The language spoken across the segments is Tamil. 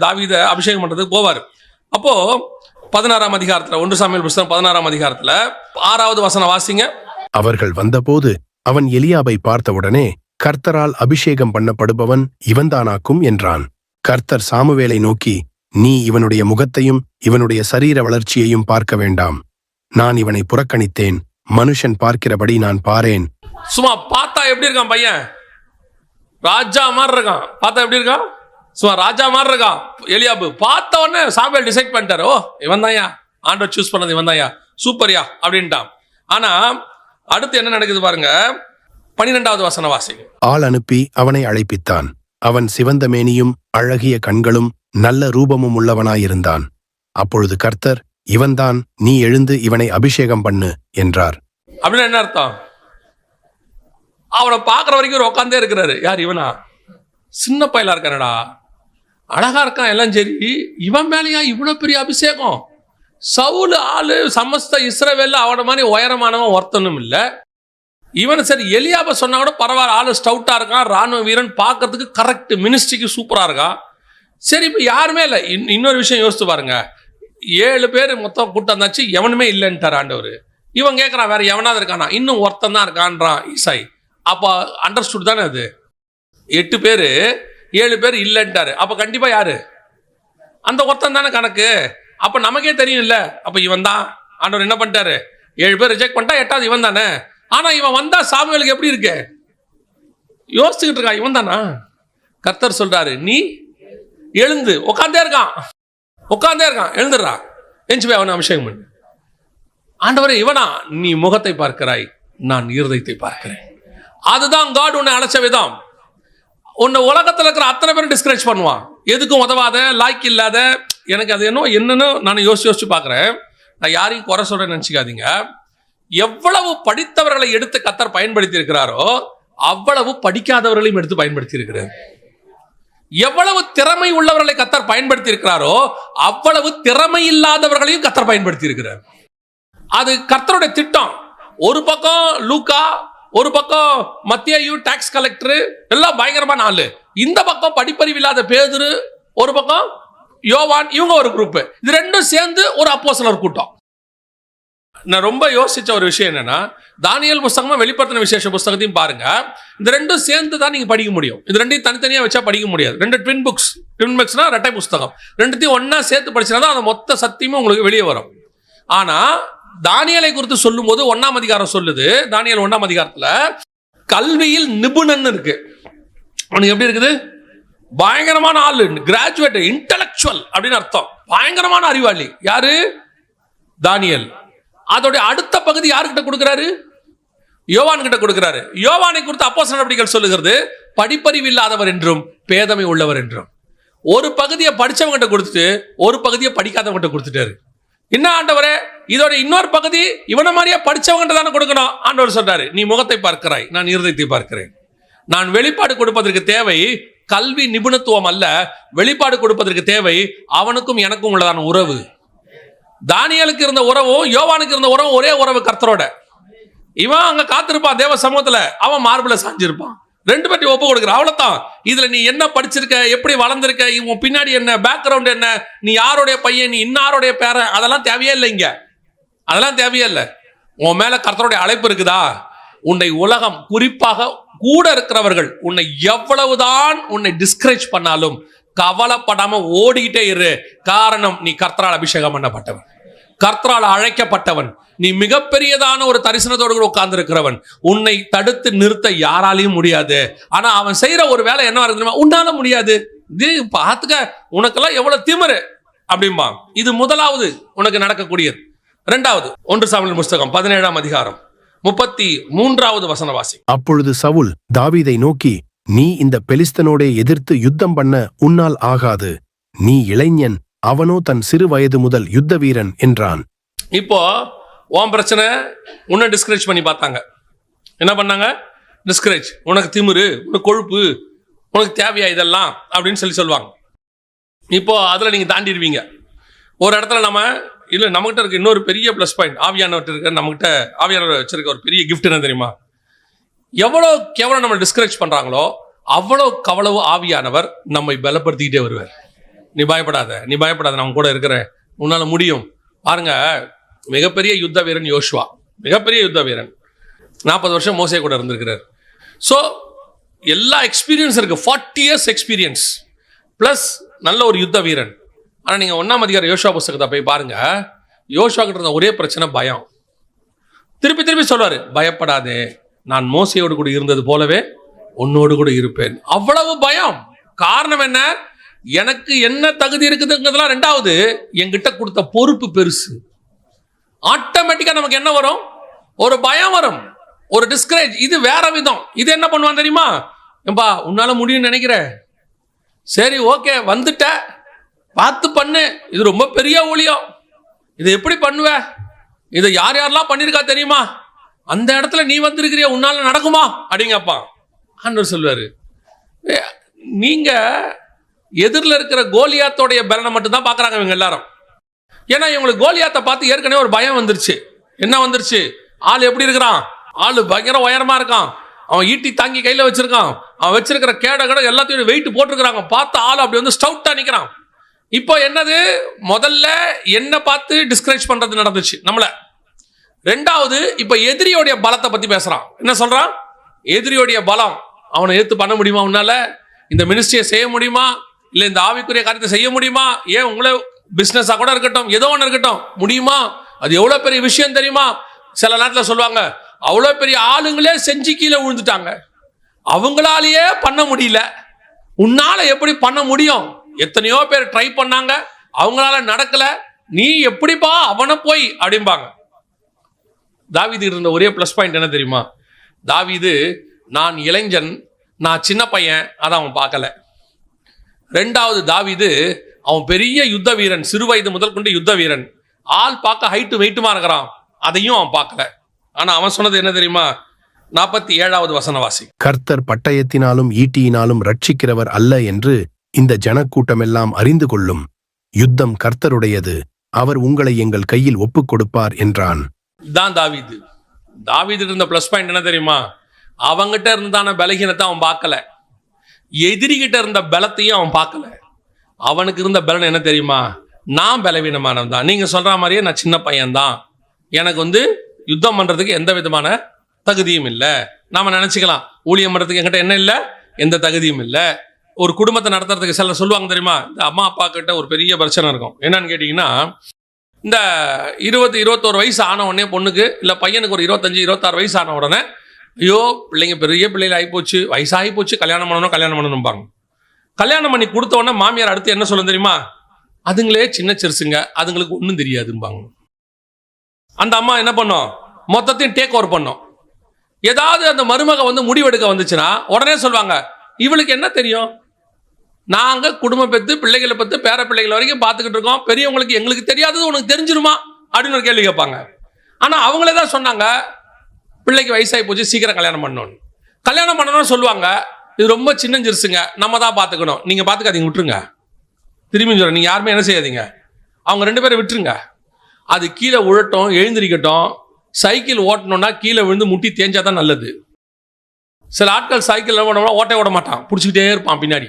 தாவீத அபிஷேகம் பண்றதுக்கு போவார். அப்போ 16ஆம் அதிகாரத்துல 1 சாமுவேல் புத்தகம் 16ஆம் அதிகாரத்துல 6வது வசனம் வாசிங்க. அவர்கள் வந்தபோது அவன் எலியாபை பார்த்தவுடனே, கர்த்தரால் அபிஷேகம் பண்ணப்படுபவன் இவன்தானாக்கும் என்றான். கர்த்தர் சாமுவேலை நோக்கி, நீ இவனுடைய முகத்தையும் இவனுடைய சரீர வளர்ச்சியையும் பார்க்க வேண்டாம். நான் இவனை புறக்கணித்தேன். மனுஷன் பார்க்கிறபடி நான் பாரேன். சும்மா பார்த்தா எப்படி இருக்கான் பையன்? ராஜா மாதிரி இருக்கான். பார்த்தா எப்படி இருக்கான்? சும்மா ராஜா மாதிரி இருக்கான் எலியாபு. பார்த்த உடனே சாமுவேல் டிசைட் பண்ணிட்டாரு, ஓ இவன் தான்யா ஆண்டவர் சூஸ் பண்ணது, இவன் தான்யா, சூப்பர்யா அப்படின்ட்டான். ஆனா அடுத்து என்ன நடக்குது பாருங்க. 12வது வசனம் வாசிங்க. ஆள் அனுப்பி அவனை அழைப்பித்தான். அவன் சிவந்த மேனியும் அழகிய கண்களும் நல்ல ரூபமும் உள்ளவனாயிருந்தான். அப்பொழுது கர்த்தர், இவன்தான், நீ எழுந்து இவனை அபிஷேகம் பண்ணு என்றார். அப்படின்னு என்ன அர்த்தம்? அவனை பார்க்குற வரைக்கும் உட்காந்தே இருக்கிறாரு. யார் இவனா? சின்ன பயலா இருக்கானடா, அழகா இருக்கான், எல்லாம் சரி. இவன் மேலேயா இவ்வளவு பெரிய அபிஷேகம்? சவுல் ஆளு சமஸ்த இஸ்ரவேல்ல அவன மாதிரி உயரமானவன் ஒருத்தனும் இல்லை. இவன் சரி எலியாப சொன்னா கூட பரவாயில்ல, ஆளு ஸ்டவுட்டா இருக்கான், ராணுவ வீரன், பார்க்கறதுக்கு கரெக்ட், மினிஸ்ட்ரிக்கு சூப்பரா இருக்கான். சரி இப்ப யாருமே இல்லை. இன்னொரு விஷயம் யோசிச்சு பாருங்க. 7 பேர் மொத்தம் கூட்டம் இருந்தாச்சு, எவனுமே இல்லைன்ட்டார் ஆண்டவர். இவன் கேட்கறான் வேற எவனாவது இருக்கானா? இன்னும் ஒருத்தன் தான் இருக்கான்றான் ஈசாய். அப்ப அண்டர்ஸ்டுட் தானே அது. 8 பேர் 7 பேர் இல்லைன்ட்டாரு. அப்ப கண்டிப்பா யாரு? அந்த ஒருத்தன் தானே கணக்கு. அப்ப நமக்கே தெரியும் இல்ல, அப்ப இவன் தான். ஆண்டவர் என்ன பண்ணிட்டாரு? 7 பேர் ரிஜெக்ட் பண்ணிட்டா 8வது இவன் தானே. ஆனா இவன் வந்தா சாமுவேலுக்கு எப்படி இருக்கு? யோசிச்சுக்கிட்டு இருக்கான், இவன் தானா? கர்த்தர் சொல்றாரு, நீ எழுந்து. உட்காந்தே இருக்கான், எழுந்துடுறா, எஞ்சி போய் அவனை அபிஷேகம் பண்ணு. ஆண்டவரே இவனா? நீ முகத்தை பார்க்கிறாய், நான் இருதயத்தை பார்க்கிறேன். அதுதான் காட் உன்னை அழைச்ச விதம். உன்னை உலகத்தில் இருக்கிற அத்தனை பேரும் டிஸ்கரேஜ் பண்ணுவான், எதுக்கும் உதவாத, லாய்க்கு இல்லாத. எனக்கு அது என்னன்னு நான் யோசிச்சு பார்க்குறேன். நான் யாரையும் குறை சொல்றேன்னு நினச்சிக்காதீங்க. எவ்வளவு படித்தவர்களை எடுத்து கர்த்தர் பயன்படுத்தி இருக்கிறாரோ அவ்வளவு படிக்காதவர்களையும் எடுத்து பயன்படுத்தி இருக்கிறார். எவ்வளவு திறமை உள்ளவர்களை கர்த்தர் பயன்படுத்தி இருக்கிறாரோ அவ்வளவு திறமை இல்லாதவர்களையும் கர்த்தர் பயன்படுத்தி இருக்கிறார். அது கர்த்தருடைய திட்டம். ஒரு பக்கம் லூக்கா, ஒரு பக்கம் மத்தேயு டாக்ஸ் கலெக்டர், எல்லாம் பயங்கரமான ஆளு. இந்த பக்கம் படிப்பறிவு இல்லாத பேதுரு, ஒரு பக்கம் யோவான், இவங்க ஒரு குரூப். இது ரெண்டும் சேர்ந்து ஒரு அப்போஸ்தலர் கூட்டம். நான் ரொம்ப யோசிச்ச ஒரு விஷயம் என்னன்னா, தானியேல் புஸ்தகமும் வெளிப்படுத்தின விசேஷ புஸ்தகத்தையும் பாருங்க. இந்த ரெண்டும் சேர்ந்து தான் நீங்க படிக்க முடியும். இது ரெண்டையும் தனித்தனியா வச்சா படிக்க முடியாது. 2 ட்வின் புக்ஸ்னா ரெட்டை புஸ்தகம். ரெண்டுத்தையும் ஒன்னா சேர்த்து படிச்சா அந்த மொத்த சத்தியமும் உங்களுக்கு வெளியே வரும். ஆனா தானியேலை குறித்து சொல்லும் போது 1ஆம் அதிகாரம் சொல்லுது. தானியேல் 1ஆம் அதிகாரத்துல கல்வியில் நிபுணன் இருக்கு. அவனுக்கு எப்படி இருக்குது? பயங்கரமான ஆளு, கிராஜுவேட், இன்டெலக்சுவல் அப்படின்னு அர்த்தம். பயங்கரமான அறிவாளி. யாரு? தானியேல். அதோட அடுத்த பகுதி யாருக்கிட்ட கொடுக்கிறாரு? யோவான் கிட்ட கொடுக்கிறாரு. யோவானை குறித்து அப்போஸ்தலர் நடவடிக்கைகள் சொல்லுகிறது, படிப்பறிவு இல்லாதவர் என்றும் பேதமை உள்ளவர் என்றும். ஒரு பகுதியை படிச்சவங்க கிட்ட கொடுத்துட்டு ஒரு பகுதியை படிக்காதவங்க கிட்ட கொடுத்துட்டாரு. என்ன ஆண்டவரே, இதோட இன்னொரு பகுதி இவன மாதிரியே படிச்சவங்க தானே கொடுக்கணும். ஆண்டவர் சொல்றாரு, நீ முகத்தை பார்க்கிறாய், நான் இருதயத்தை பார்க்கிறேன். நான் வெளிப்பாடு கொடுப்பதற்கு தேவை கல்வி நிபுணத்துவம் அல்ல, வெளிப்பாடு கொடுப்பதற்கு தேவை அவனுக்கும் எனக்கும் உள்ளதான உறவு. தானியேலுக்கு இருந்த உறவும் யோவானுக்கு இருந்த உறவும் ஒரே உறவு, கர்த்தரோட. இவன் அங்க காத்திருப்பான் தேவ சமூகத்துல, அவன் மார்பிள சாஞ்சிருப்பான். 2 பேர்ட்டி ஒப்பு கொடுக்குறான், அவ்வளவுதான். இதுல நீ என்ன படிச்சிருக்க, எப்படி வளர்ந்திருக்க, இவன் பின்னாடி என்ன, பேக்ரவுண்ட் என்ன, நீ யாருடைய பையன், நீ இன்னாருடைய பேரன், அதெல்லாம் தேவையே இல்லை. இங்க அதெல்லாம் தேவையே இல்லை. உன் மேல கர்த்தருடைய அழைப்பு இருக்குதா? உன்னை உலகம், குறிப்பாக கூட இருக்கிறவர்கள் உன்னை எவ்வளவுதான் உன்னை டிஸ்கரேஜ் பண்ணாலும் கவலைப்படாம ஓடிக்கிட்டே இரு. காரணம், நீ கர்த்தரால் அபிஷேகம் பண்ணப்பட்டவன், கர்த்தரால் அழைக்கப்பட்டவன். நீ மிகப்பெரியதான ஒரு தரிசனத்தோடு கூட உட்கார்ந்து இருக்கிறவன். உன்னை தடுத்து நிறுத்த யாராலையும் முடியாது. ஆனா அவன் செய்யற ஒரு வேலை என்ன இருக்குமா? உன்னால முடியாது, இது பார்த்துக்க, உனக்கெல்லாம் எவ்வளவு திமிரு அப்படிம்பா. இது முதலாவது உனக்கு நடக்கக்கூடியது. 2வது 1 சாமுவேல் புஸ்தகம் 17ஆம் அதிகாரம் 33வது வசனவாசி. அப்பொழுது சவுல் தாவீதை நோக்கி, நீ இந்த பெலிஸ்தனோடே எதிர்த்து யுத்தம் பண்ண உன்னால் ஆகாது. நீ இளைஞன், அவனோ தன் சிறு வயது முதல் யுத்த வீரன் என்றான். இப்போ உன் பிரச்சனை, உன்னை டிஸ்கரேஜ் பண்ணி பார்த்தாங்க. என்ன பண்ணாங்க? டிஸ்கரேஜ். உனக்கு திமிரு, உனக்கு கொழுப்பு, உனக்கு தேவையா இதெல்லாம் அப்படின்னு சொல்லுவாங்க. இப்போ அதுல நீங்க தாண்டிடுவீங்க. ஒரு இடத்துல நம்மகிட்ட இருக்க இன்னொரு பெரிய பிளஸ் பாயிண்ட், ஆவியானவர் இருக்க நம்மகிட்ட. ஆவியானவர் வச்சிருக்க ஒரு பெரிய கிஃப்ட் என்ன தெரியுமா? எவ்வளோ கேவலம் நம்ம டிஸ்கரேஜ் பண்றாங்களோ அவ்வளவு ஆவியானவர் நம்மை பலப்படுத்திக்கிட்டே வருவார். நீ பயப்படாத, நான் கூட இருக்கிறேன், உன்னால முடியும். பாருங்க, மிகப்பெரிய யுத்த வீரன் யோசுவா, மிகப்பெரிய யுத்த வீரன், 40 வருஷம் மோசே கூட இருந்திருக்கிறார். ஸோ எல்லா எக்ஸ்பீரியன்ஸ் இருக்கு, 40 years எக்ஸ்பீரியன்ஸ் ப்ளஸ் நல்ல ஒரு யுத்த வீரன். ஆனால் நீங்கள் 1ஆம் அதிகாரம் யோசுவா புஸ்தகத்தை போய் பாருங்க, யோசுவா கிட்ட இருந்த ஒரே பிரச்சனை பயம். திருப்பி சொல்வாரு, பயப்படாதே, நான் மோசையோடு கூட இருந்தது போலவே உன்னோடு கூட இருப்பேன். அவ்வளவு பயம். காரணம் என்ன? எனக்கு என்ன தகுதி இருக்குதுங்கிறதுலாம் ரெண்டாவது, என்கிட்ட கொடுத்த பொறுப்பு பெருசு. ஆட்டோமேட்டிக்கா நமக்கு என்ன வரும்? ஒரு பயம் வரும், ஒரு டிஸ்கரேஜ். இது வேற விதம். இது என்ன பண்ணுவான் தெரியுமா? ஏம்பா உன்னால முடியும்னு நினைக்கிற, சரி ஓகே வந்துட்ட, பார்த்து பண்ணு, இது ரொம்ப பெரிய ஊழியம், இதை எப்படி பண்ணுவ, இதை யாரெல்லாம் பண்ணிருக்கா தெரியுமா, அந்த இடத்துல நீ வந்திருக்கிறிய, உன்னால நடக்குமா அப்படிங்கப்பா. ஆண்டவர் சொல்வாரு, நீங்க எதிரில் இருக்கிற கோலியாத்தோடைய பலனை மட்டும்தான் பார்க்குறாங்க இவங்க எல்லாரும். ஏன்னா இவங்களுக்கு கோலியாத்தை பார்த்து ஏற்கனவே ஒரு பயம் வந்துருச்சு. என்ன வந்துருச்சு? ஆள் எப்படி இருக்கிறான்? ஆள் பயங்கர உயரமா இருக்கான், அவன் ஈட்டி தாங்கி கையில் வச்சிருக்கான், அவன் வச்சிருக்கிற கேட எல்லாத்தையும் வெயிட் போட்டிருக்கிறாங்க, பார்த்து ஆள் அப்படி வந்து ஸ்டவுட்டா நிற்கிறான். இப்போ என்னது? முதல்ல என்ன பார்த்து டிஸ்கரேஜ் பண்றது நடந்துச்சு நம்மள. ரெண்டாவது, இப்ப எதிரியோடைய பலத்தை பத்தி பேசுறான். என்ன சொல்றான்? எதிரியோடைய பலம், அவனை எடுத்து பண்ண முடியுமா? உன்னால இந்த மினிஸ்ட்ரியை செய்ய முடியுமா? இல்ல இந்த ஆவிக்குரிய காரியத்தை செய்ய முடியுமா? ஏன் உங்களை பிசினஸா கூட இருக்கட்டும், ஏதோ ஒன்று இருக்கட்டும், முடியுமா? அது எவ்வளவு பெரிய விஷயம் தெரியுமா? சில நேரத்தில் சொல்லுவாங்க, அவ்வளவு பெரிய ஆளுங்களே செஞ்சு கீழே விழுந்துட்டாங்க, அவங்களாலேயே பண்ண முடியல, உன்னால எப்படி பண்ண முடியும்? எத்தனையோ பேர் ட்ரை பண்ணாங்க, அவங்களால நடக்கல, நீ எப்படிப்பா அவனை போய் அப்படிம்பாங்க. தாவீது இருந்த ஒரே பிளஸ் பாயிண்ட் என்ன தெரியுமா? தாவீது, நான் இளைஞன், நான் சின்ன பையன், அதை அவன் பார்க்கல. ரெண்டாவது, தாவீது அவன் பெரிய யுத்த வீரன், சிறு வயது முதல் கொண்டு யுத்த வீரன், ஆள் பார்க்க ஹைட்டு வெயிட்டுமா இருக்கிறான், அதையும் அவன் பார்க்கல. ஆனா அவன் சொன்னது என்ன தெரியுமா? 47வது வசனவாசி, கர்த்தர் பட்டயத்தினாலும் ஈட்டியினாலும் ரட்சிக்கிறவர் அல்ல என்று இந்த ஜனக்கூட்டமெல்லாம் அறிந்து கொள்ளும். யுத்தம் கர்த்தருடையது, அவர் உங்களை எங்கள் கையில் ஒப்புக் கொடுப்பார் என்றான். தான் தாவீது. தாவீது இருந்த பிளஸ் பாயிண்ட் என்ன தெரியுமா? அவங்கிட்ட இருந்தான பலகீனத்தை அவன் பார்க்கல, எதிரிகிட்ட இருந்த பலத்தையும் அவன் பார்க்கல. அவனுக்கு இருந்த பலன் என்ன தெரியுமா? நான் பலவீனமானவன் தான், நீங்க சொல்ற மாதிரியே நான் சின்ன பையன்தான், எனக்கு வந்து யுத்தம் பண்றதுக்கு எந்த விதமான தகுதியும் இல்லை. நாம நினைச்சுக்கலாம், ஊழியம் பண்றதுக்கு என்கிட்ட என்ன இல்லை, எந்த தகுதியும் இல்லை. ஒரு குடும்பத்தை நடத்துறதுக்கு சிலர் சொல்லுவாங்க தெரியுமா, இந்த அம்மா அப்பா கிட்ட ஒரு பெரிய பிரச்சனை இருக்கும். என்னன்னு கேட்டீங்கன்னா, இந்த 20-21 வயசு ஆன உடனே பொண்ணுக்கு இல்லை பையனுக்கு ஒரு 25-26 வயசு ஆன உடனே, ஐயோ பிள்ளைங்க பெரிய பிள்ளைகள் ஆகிப்போச்சு, வயசாகி போச்சு, கல்யாணம் பண்ணணும்பாங்க. கல்யாணம் பண்ணி கொடுத்த உடனே மாமியார் அடுத்து என்ன சொல்லும் தெரியுமா? அதுங்களே சின்ன சிறுசுங்க, அதுங்களுக்கு ஒன்றும் தெரியாதும்பாங்க. அந்த அம்மா என்ன பண்ணும்? மொத்தத்தையும் டேக் ஓவர் பண்ணும். ஏதாவது அந்த மருமக வந்து முடிவெடுக்க வந்துச்சுன்னா உடனே சொல்லுவாங்க, இவளுக்கு என்ன தெரியும், நாங்க குடும்பம் பெற்று பிள்ளைகளை பத்து பேர பிள்ளைகள் வரைக்கும் பார்த்துக்கிட்டு இருக்கோம், பெரியவங்களுக்கு எங்களுக்கு தெரியாதது உனக்கு தெரிஞ்சிருமா அப்படின்னு ஒரு கேள்வி கேட்பாங்க. ஆனா அவங்களே தான் சொன்னாங்க, பிள்ளைக்கு வயசாகி போச்சு, சீக்கிரம் கல்யாணம் பண்ணணும்னு சொல்லுவாங்க. இது ரொம்ப சின்ன சிறுசுங்க, நம்ம தான் பார்த்துக்கணும், நீங்க பார்த்துக்காதீங்க, விட்டுருங்க. திரும்பி சொல்றேன், நீங்க யாருமே என்ன செய்யாதீங்க, அவங்க 2 பேரை விட்டுருங்க. அது கீழே உழட்டும், எழுந்திரிக்கட்டும். சைக்கிள் ஓட்டணும்னா கீழே விழுந்து முட்டி தேஞ்சாதான் நல்லது. சில ஆட்கள் சைக்கிள் ஓட்ட ஓட மாட்டான், பிடிச்சிக்கிட்டே இருப்பான் பின்னாடி,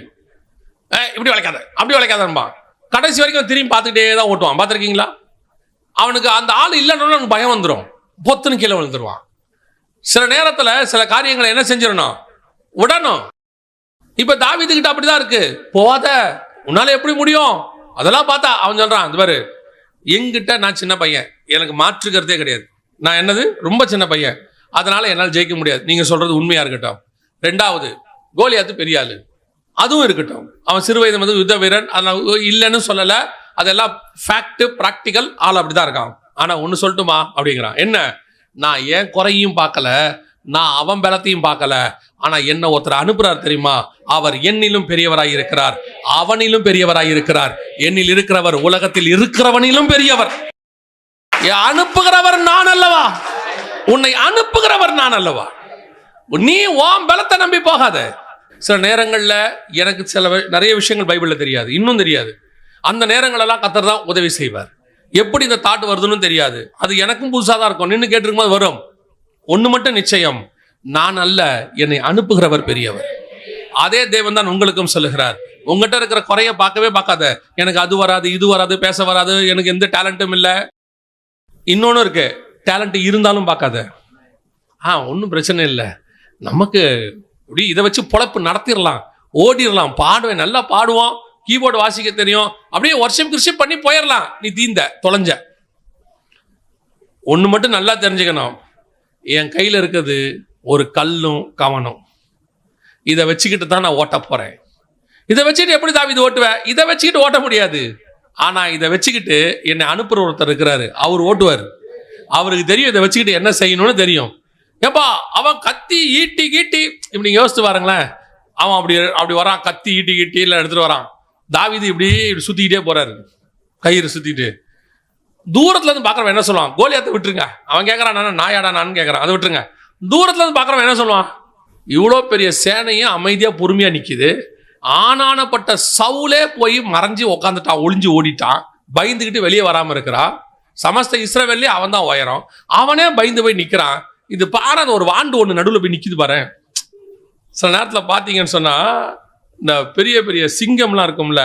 இப்படி வளைக்காத அப்படி வளைக்காதன்பான். கடைசி வரைக்கும் திரும்பி பார்த்துக்கிட்டே தான் ஓட்டுவான். பார்த்துருக்கீங்களா? அவனுக்கு அந்த ஆள் இல்லைன்னு அவனுக்கு பயம் வந்துடும், பொத்துன்னு கீழே விழுந்துருவான். சில நேரத்தில் சில காரியங்களை என்ன செஞ்சிடணும், விடணும். இப்ப தாவீது கிட்ட அப்படிதான் இருக்கு. போகாத, உன்னால எப்படி முடியும், அதெல்லாம் பார்த்தா அவன் சொல்றான், அது பாரு, எங்கிட்ட நான் சின்ன பையன், எனக்கு மாற்றுக்கிறதே கிடையாது, நான் என்னது ரொம்ப சின்ன பையன், அதனால என்னால் ஜெயிக்க முடியாது, நீங்க சொல்றது உண்மையா இருக்கட்டும். ரெண்டாவது, கோலியாத்து பெரிய ஆளு, அதுவும் இருக்கட்டும், அவன் சிறு வயது முதல் யுத்த வீரன், அதெல்லாம் இல்லைன்னு சொல்லல, அதெல்லாம் ஃபேக்ட், பிராக்டிக்கல், ஆள் அப்படிதான் இருக்கான். ஆனா ஒன்னு சொல்லட்டுமா அப்படிங்கிறான், என்ன, நான் ஏன் குறையும் பார்க்கல, நான் அவன் பலத்தையும் பார்க்கல, ஆனா என்ன ஒருத்தர் அனுப்புறார் தெரியுமா, அவர் என்னிலும் பெரியவராய் இருக்கிறார், அவனிலும் பெரியவராய் இருக்கிறார், என்னில் இருக்கிறவர் உலகத்தில் இருக்கிறவனிலும் பெரியவர். அனுப்புகிறவர் நான் அல்லவா, உன்னை அனுப்புகிறவர் நான் அல்லவா, நீ உன் பலத்தை நம்பி போகாத. சில நேரங்கள்ல எனக்கு நிறைய விஷயங்கள் பைபிள்ல தெரியாது, இன்னும் தெரியாது. அந்த நேரங்கள் எல்லாம் கர்த்தர் தான் உதவி செய்வார். எப்படி இந்த தாட் வருதுன்னு தெரியாது, அது எனக்கும் புதுசாக தான் இருக்கும். நின்று கேட்டிருக்கும் போது வரும். ஒன்று மட்டும் நிச்சயம், நான் அல்ல, என்னை அனுப்புகிறவர் பெரியவர். அதே தேவன் தான் உங்களுக்கும் சொல்லுகிறார், உங்ககிட்ட இருக்கிற குறைய பார்க்கவே பார்க்காத. எனக்கு அது வராது, இது வராது, பேச வராது, எனக்கு எந்த டேலண்ட்டும் இல்லை. இன்னொன்னு இருக்கு, டேலண்ட் இருந்தாலும் பார்க்காத. ஒன்றும் பிரச்சனை இல்லை, நமக்கு இப்படி இதை வச்சு பொழப்பு நடத்திடலாம், ஓடிடலாம், பாடுவேன், நல்லா பாடுவோம், கீபோர்டு வாசிக்க தெரியும், அப்படியே வருஷம் கிருஷம் பண்ணி போயிடலாம். நீ தீந்த தொலைஞ்ச. ஒன்று மட்டும் நல்லா தெரிஞ்சுக்கணும், என் கையில் இருக்கிறது ஒரு கல்லும் கவனம். இதை வச்சுக்கிட்டு தான் நான் ஓட்ட போறேன். இதை வச்சுக்கிட்டு எப்படி தாவீது ஓட்டுவேன்? இதை வச்சுக்கிட்டு ஓட்ட முடியாது. ஆனா இதை வச்சுக்கிட்டு என்னை அனுப்புற ஒருத்தர் இருக்கிறாரு, அவர் ஓட்டுவார். அவருக்கு தெரியும் இதை வச்சுக்கிட்டு என்ன செய்யணும்னு தெரியும். ஏப்பா அவன் கத்தி ஈட்டி கீட்டி இப்படி யோசித்து பாருங்களேன். அவன் அப்படி வரான், கத்தி ஈட்டி கீட்டி எல்லாம் எடுத்துட்டு வரான். தாவீது இப்படி சுத்திக்கிட்டே போறாரு, கயிறு சுத்திட்டு. தூரத்துல இருந்து பாக்குறவன் என்ன சொல்லுவான்? கோலியாத்தை விட்டுருங்க. அவன் கேட்கறான், நாயாடா நான் கேட்கறான், அதை விட்டுருங்க. தூரத்துல இருந்து பாக்குறவன் என்ன சொல்லுவான்? இவ்வளோ பெரிய சேனையும் அமைதியா பொறுமையா நிக்குது, ஆனானப்பட்ட சவுலே போய் மறைஞ்சு உக்காந்துட்டான், ஒளிஞ்சு ஓடிட்டான், பயந்துக்கிட்டு வெளியே வராம இருக்கிறான். சமஸ்த இஸ்ரவேல்லே அவன் தான் உயரம், அவனே பயந்து போய் நிக்கிறான். இது பாரு, ஒரு வாண்டு ஒன்று நடுவில் போய் நிக்குது பாரு. சில நேரத்தில் பார்த்தீங்கன்னு சொன்னா, இந்த பெரிய பெரிய சிங்கம்லாம் இருக்கும்ல,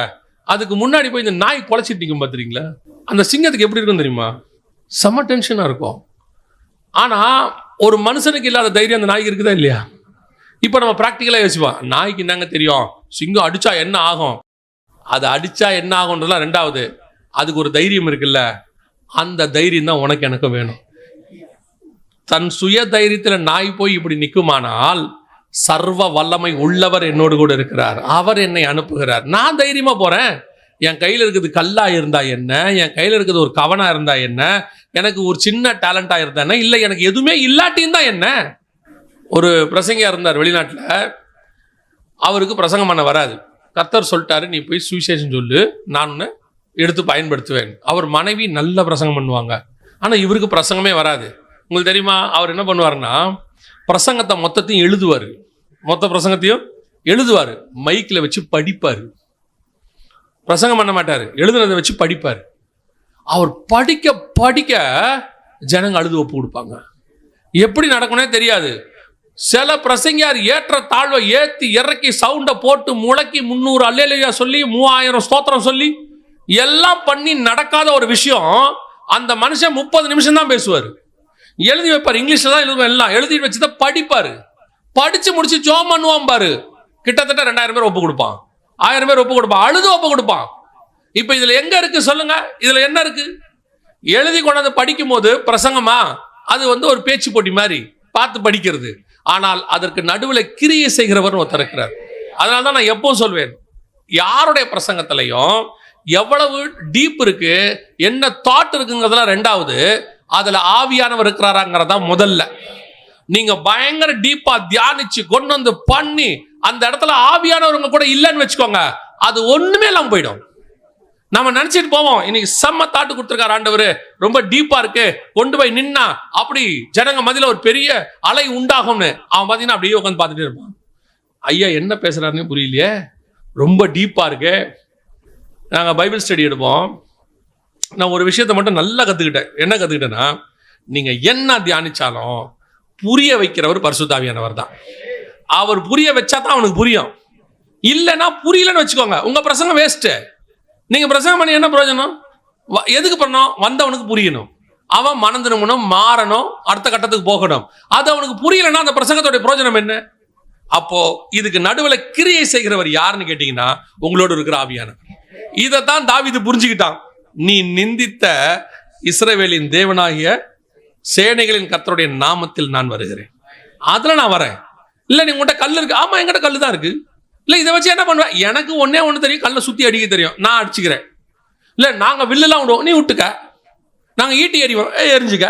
அதுக்கு முன்னாடி போய் இந்த நாய் குலைச்சிட்டு நிற்கும் பார்த்துறீங்களா? அந்த சிங்கத்துக்கு எப்படி இருக்கும் தெரியுமா? செம்ம டென்ஷனாக இருக்கும். ஆனால் ஒரு மனுஷனுக்கு இல்லாத தைரியம் அந்த நாய்க்கு இருக்குதா இல்லையா? இப்போ நம்ம ப்ராக்டிக்கலாக யோசிப்போம், நாய்க்கு என்னங்க தெரியும், சிங்கம் அடிச்சா என்ன ஆகும், அது அடிச்சா என்ன ஆகும்ன்றதுலாம் ரெண்டாவது. அதுக்கு ஒரு தைரியம் இருக்குல்ல, அந்த தைரியம் தான் உனக்கு எனக்கும் வேணும். தன் சுய தைரியத்தில் நாய் போய் இப்படி நிற்குமானால், சர்வ வல்லமை உள்ளவர் என்னோடு கூட இருக்கிறார், அவர் என்னை அனுப்புகிறார், நான் தைரியமா போறேன். என் கையில் இருக்குது கல்லா இருந்தா என்ன, என் கையில் இருக்குது ஒரு கவனா இருந்தா என்ன, எனக்கு ஒரு சின்ன டேலண்டா இருந்தா என்ன, இல்லை எனக்கு எதுவுமே இல்லாட்டியும் தான் என்ன. ஒரு பிரசங்கியா இருந்தார் வெளிநாட்டில், அவருக்கு பிரசங்கம் பண்ண வராது. கர்த்தர் சொல்லிட்டாரு, நீ போய் சுவிசேஷம் சொல்லு, நான் உன்னை எடுத்து பயன்படுத்துவேன். அவர் மனைவி நல்ல பிரசங்கம் பண்ணுவாங்க, ஆனால் இவருக்கு பிரசங்கமே வராது. உங்களுக்கு தெரியுமா, அவர் என்ன பண்ணுவாருன்னா, பிரசங்கத்தை மொத்தத்தையும் எழுதுவார், மொத்த பிரசங்கத்தையும் எழுதுவார், மைக்கில் வச்சு படிப்பார். பிரசங்கம் பண்ண மாட்டார், எழுதுனதை வச்சு படிப்பார். அவர் படிக்க படிக்க ஜனங்க அழுது ஒப்பு கொடுப்பாங்க. எப்படி நடக்கும்னே தெரியாது. சில பிரசங்கியார் ஏற்ற தாழ்வை ஏற்றி இறக்கி சவுண்டை போட்டு முழக்கி 300 அல்லேலூயா சொல்லி 3000 ஸ்தோத்திரம் சொல்லி எல்லாம் பண்ணி நடக்காத ஒரு விஷயம் அந்த மனுஷன் 30 நிமிஷம் தான் பேசுவார். எழுதி வைப்பார், இங்கிலீஷ்ல தான் எழுதுவார், எல்லாம் எழுதி வச்சுதான் படிப்பாரு. படிச்சு முடிச்சு ஜோம் பண்ணுவான் பாரு, கிட்டத்தட்ட 2000 பேர் ஒப்பு கொடுப்பான், 1000 பேர் ஒப்பு கொடுப்பான், அழுது ஒப்பு கொடுப்பான். இப்ப இதுல எங்க இருக்கு சொல்லுங்க? இதுல என்ன இருக்கு? எழுதி கொண்டாந்து படிக்கும் போது பிரசங்கமா, அது ஒரு பேச்சு போட்டி மாதிரி பார்த்து படிக்கிறது. ஆனால் அதற்கு நடுவில் கிரியை செய்கிறவர் ஒருத்தர் இருக்கிறார். அதனால தான் நான் எப்பவும் சொல்வேன், யாருடைய பிரசங்கத்திலையும் எவ்வளவு டீப் இருக்கு, என்ன தாட் இருக்குங்கிறதுல ரெண்டாவது, அதுல ஆவியானவர் இருக்கிறாராங்கிறதா முதல்ல. நீங்க பயங்கர டீப்பா தியானிச்சு கொண்டு வந்து பண்ணி அந்த இடத்துல ஆவியானவர் கூட இல்லைன்னு வச்சுக்கோங்க, அது ஒண்ணுமே இல்லாம போயிடும். நம்ம நினைச்சிட்டு போவோம், இன்னைக்கு செம்ம தாட்டு கொடுத்துருக்காரு ஆண்டவர், ரொம்ப டீப்பா இருக்கு, கொண்டு போய் நின்னா அப்படி ஜனங்க மத்தியில ஒரு பெரிய அலை உண்டாகும்னு. அவன் பாத்தீங்கன்னா அப்படியே உட்காந்து பார்த்துட்டே இருப்பான். ஐயா என்ன பேசுறாருன்னு புரியலையே, ரொம்ப டீப்பா இருக்கு. நாங்க பைபிள் ஸ்டடி எடுப்போம். நான் ஒரு விஷயத்த மட்டும் நல்லா கத்துக்கிட்டேன். என்ன கத்துக்கிட்டேன்னா, நீங்க என்ன தியானிச்சாலும் புரிய வைக்கிறவர் பரிசுத்த ஆவியானவர் தான். அவர் புரிய வச்சா தான் அவனுக்கு புரியும். இல்லைன்னா புரியலன்னு வச்சுக்கோங்க, உங்க பிரசங்கம் வேஸ்ட். நீங்க பிரசங்கம் பண்ணி என்ன பிரயோஜனம்? எதுக்கு பண்ணணும்? வந்தவனுக்கு புரியணும், அவன் மனம் திரும்பணும், மாறணும், அடுத்த கட்டத்துக்கு போகணும். அது அவனுக்கு புரியலன்னா அந்த பிரசங்கத்தோட பிரயோஜனம் என்ன? அப்போ இதுக்கு நடுவில் கிரியை செய்கிறவர் யாருன்னு கேட்டீங்கன்னா, உங்களோட இருக்கிற ஆவியானவர். இதைத்தான் தாவீது புரிஞ்சுக்கிட்டான். நீ நிந்தித்த இஸ்ரவேலின் தேவனாகிய சேனைகளின் கர்த்தருடைய நாமத்தில் நான் வருகிறேன், அதுல நான் வரேன். இல்ல நீ உங்கள்கிட்ட கல் இருக்கு, ஆமா என்கிட்ட கல் தான் இருக்கு. இல்ல இதை வச்சு என்ன பண்ணுவேன்? எனக்கு ஒன்னே ஒண்ணு தெரியும், கல்லை சுத்தி அடிக்க தெரியும், நான் அடிச்சுக்கிறேன். இல்ல நாங்க வில்லுலாம் விடுவோம், நீ விட்டுக்க. நாங்க ஈட்டி எறிவோம், எரிஞ்சுக்க.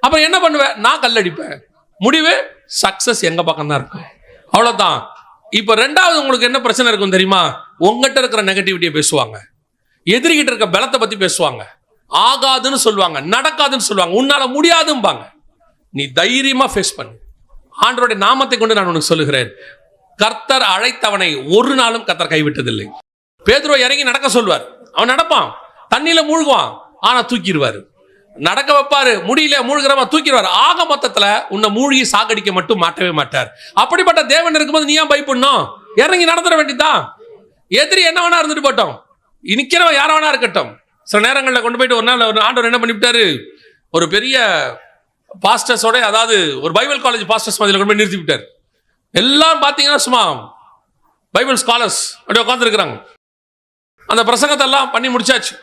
அப்புறம் என்ன பண்ணுவேன்? நான் கல் அடிப்பேன். முடிவு சக்சஸ் எங்க பக்கம் தான் இருக்கும். அவ்வளவுதான். இப்ப ரெண்டாவது உங்களுக்கு என்ன பிரச்சனை இருக்கும் தெரியுமா? உங்ககிட்ட இருக்கிற நெகட்டிவிட்டியை பேசுவாங்க, எதிரிகிட்ட இருக்க பலத்தை பத்தி பேசுவாங்க, ஆகாதுன்னு சொல்லுவாங்க, நடக்காதுன்னு சொல்லுவாங்க, உன்னால முடியாதும்பாங்க. நீ தைரியமா ஃபேஸ் பண்ணு. ஆண்டவருடைய நாமத்தை கொண்டு நான் உனக்கு சொல்லுகிறேன், கர்த்தர் அழைத்தவனை ஒரு நாளும் கர்த்தர் கைவிட்டதில்லை. பேதுருவை இறங்கி நடக்க சொல்வார், அவன் நடப்பான், தண்ணியில மூழ்குவான், ஆனா தூக்கிடுவாரு. நடக்க வைப்பாரு, முடியல மூழ்கிறவா தூக்கிடுவார். ஆக மொத்தத்துல உன்னை மூழ்கி சாகடிக்க மட்டும் மாட்டவே மாட்டார். அப்படிப்பட்ட தேவன் இருக்கும்போது நீ ஏன் பயப்படணும்? இறங்கி நடந்துட வேண்டியதான். எதிரி என்ன வேணா இருந்துட்டு போட்டோம், நிக்கிறவன் யார வேணா இருக்கட்டும். சில நேரங்களில் கொண்டு போயிட்டு ஒரு நாள் ஒரு ஆண்டவர் என்ன பண்ணிவிட்டாரு, ஒரு பெரிய பாஸ்டர்ஸோட, அதாவது ஒரு பைபிள் காலேஜ் பாஸ்டர்ஸ் மதியில் கொண்டு போய் நிறுத்தி விட்டார். எல்லாம் பார்த்தீங்கன்னா சும்மா பைபிள் ஸ்காலர்ஸ் அப்படி உட்காந்துருக்குறாங்க. அந்த பிரசங்கத்தை எல்லாம் பண்ணி முடிச்சாச்சு.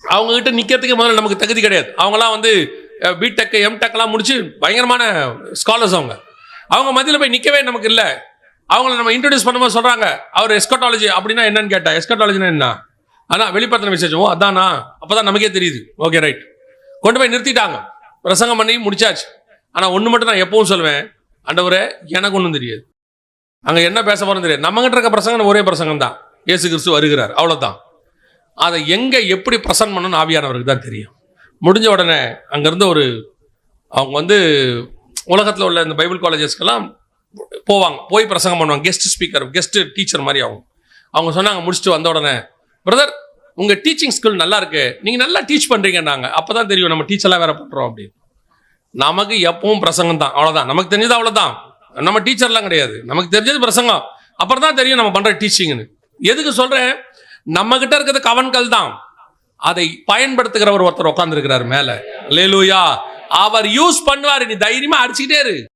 அவங்க கிட்ட நிக்கிறதுக்கு முதல்ல நமக்கு தகுதி கிடையாது. அவங்கலாம் வந்து பிடெக் எம்டெக்லாம் முடிச்சு பயங்கரமான ஸ்காலர்ஸ். அவங்க மத்தியில் போய் நிற்கவே நமக்கு இல்லை. அவங்கள நம்ம இன்ட்ரடியூஸ் பண்ணும்போது சொல்றாங்க, அவர் எஸ்கட்டாலஜி அப்படின்னா என்னன்னு கேட்டா, எஸ்கட்டாலஜினா என்ன, ஆனால் வெளிப்படுத்தின விசேஷம். ஓ அதானா, அப்பதான் நமக்கே தெரியுது. ஓகே ரைட், கொண்டு போய் நிறுத்திட்டாங்க. பிரசங்கம் பண்ணி முடிச்சாச்சு. ஆனால் ஒன்று மட்டும் நான் எப்பவும் சொல்வேன், ஆண்டவரே எனக்கு ஒன்றும் தெரியாது, அங்கே என்ன பேச போறோம் தெரியாது. நம்மகிட்ட இருக்க பிரசங்கம் ஒரே பிரசங்கம் தான், இயேசு கிறிஸ்து வருகிறார், அவ்வளோதான். அதை எங்கே எப்படி பிரசன்ட் பண்ணணும்னு ஆவியானவருக்கு தான் தெரியும். முடிஞ்ச உடனே அங்கேருந்து அவங்க வந்து உலகத்தில் உள்ள இந்த பைபிள் காலேஜஸ்க்கெல்லாம் போவாங்க, போய் பிரசங்கம் பண்ணுவாங்க. கெஸ்ட் ஸ்பீக்கர், கெஸ்ட் டீச்சர் மாதிரி அவங்க சொன்னாங்க. முடிச்சுட்டு வந்த உடனே, பிரதர் உங்கள் டீச்சிங் ஸ்கில் நல்லா இருக்கு, நீங்கள் நல்லா டீச் பண்ணுறீங்கன்னாங்க. அப்போ தான் தெரியும் நம்ம டீச்சர்லாம் வேற பண்ணுறோம் அப்படின்னு. நமக்கு எப்பவும் பிரசங்கம் தான், அவ்வளோதான். நமக்கு தெரிஞ்சது அவ்வளோதான், நம்ம டீச்சர்லாம் கிடையாது. நமக்கு தெரிஞ்சது பிரசங்கம். அப்புறம் தான் தெரியும் நம்ம பண்ணுற டீச்சிங்னு. எதுக்கு சொல்கிறேன், நம்ம கிட்ட இருக்கிறது கவன்கள் தான், அதை பயன்படுத்துகிறவர் ஒருத்தர் உட்கார்ந்து இருக்கிறார் மேல. அல்லேலூயா. அவர் யூஸ் பண்ணுவார், நீ தைரியமா அடிச்சுக்கிட்டே இரு.